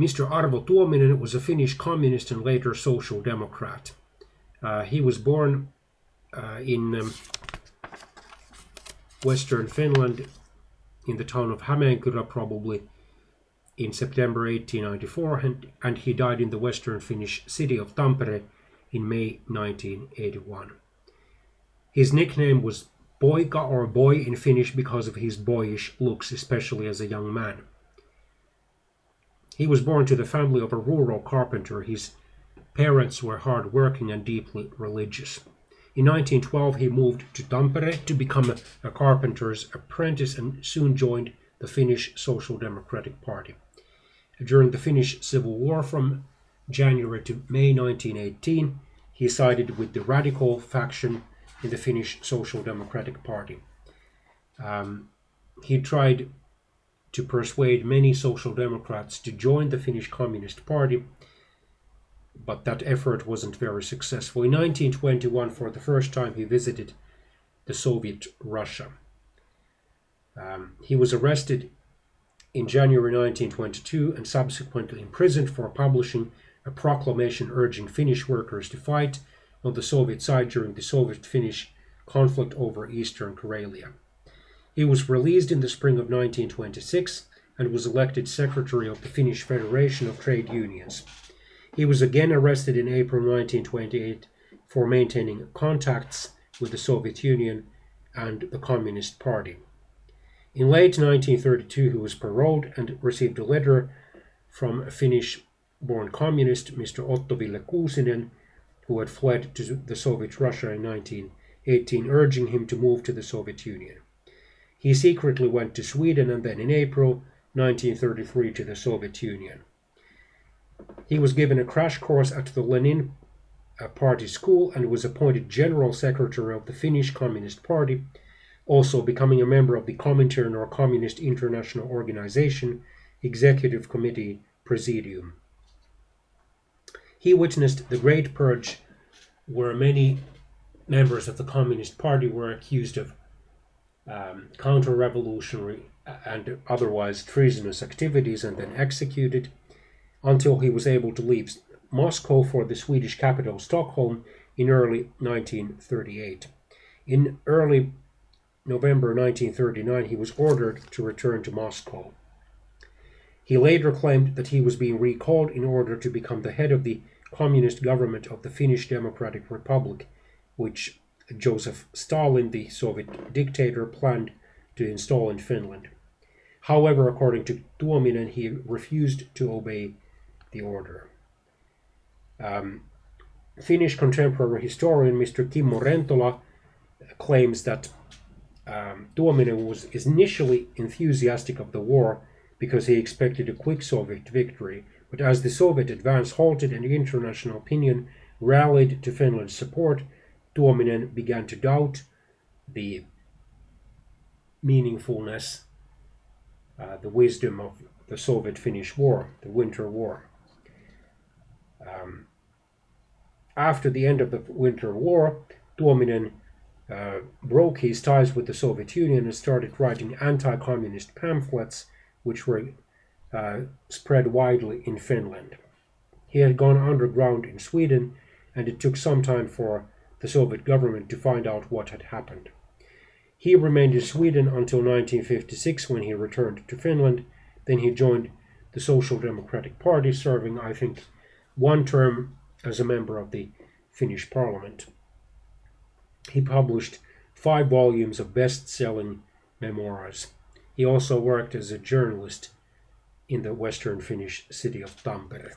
Mr. Arvo Tuominen was a Finnish communist and later social democrat. He was born in western Finland, in the town of Hämeenkyrö, probably in September 1894, and he died in the western Finnish city of Tampere in May 1981. His nickname was Poika, or boy in Finnish, because of his boyish looks, especially as a young man. He was born to the family of a rural carpenter. His parents were hard-working and deeply religious. In 1912, he moved to Tampere to become a carpenter's apprentice and soon joined the Finnish Social Democratic Party. During the Finnish Civil War from January to May 1918, he sided with the radical faction in the Finnish Social Democratic Party. He tried to persuade many Social Democrats to join the Finnish Communist Party, but that effort wasn't very successful. In 1921, for the first time, he visited the Soviet Russia. He was arrested in January 1922 and subsequently imprisoned for publishing a proclamation urging Finnish workers to fight on the Soviet side during the Soviet-Finnish conflict over Eastern Karelia. He was released in the spring of 1926 and was elected secretary of the Finnish Federation of Trade Unions. He was again arrested in April 1928 for maintaining contacts with the Soviet Union and the Communist Party. In late 1932, he was paroled and received a letter from a Finnish-born communist, Mr. Otto Ville Kuusinen, who had fled to the Soviet Russia in 1918, urging him to move to the Soviet Union. He secretly went to Sweden and then in April 1933 to the Soviet Union. He was given a crash course at the Lenin Party School and was appointed General Secretary of the Finnish Communist Party, also becoming a member of the Comintern, or Communist International Organization, Executive Committee Presidium. He witnessed the Great Purge, where many members of the Communist Party were accused of counter-revolutionary and otherwise treasonous activities and then executed, until he was able to leave Moscow for the Swedish capital Stockholm in early 1938. In early November 1939, he was ordered to return to Moscow. He later claimed that he was being recalled in order to become the head of the communist government of the Finnish Democratic Republic, which Joseph Stalin, the Soviet dictator, planned to install in Finland. However, according to Tuominen, he refused to obey the order. Finnish contemporary historian Mr. Kimmo Rentola claims that Tuominen was initially enthusiastic of the war because he expected a quick Soviet victory, but as the Soviet advance halted and international opinion rallied to Finland's support, Tuominen began to doubt the meaningfulness, the wisdom of the Soviet-Finnish War, the Winter War. After the end of the Winter War, Tuominen broke his ties with the Soviet Union and started writing anti-communist pamphlets, which were spread widely in Finland. He had gone underground in Sweden, and it took some time for the Soviet government to find out what had happened. He remained in Sweden until 1956, when he returned to Finland. Then he joined the Social Democratic Party, serving, I think, one term as a member of the Finnish Parliament. He published 5 volumes of best-selling memoirs. He also worked as a journalist in the western Finnish city of Tampere.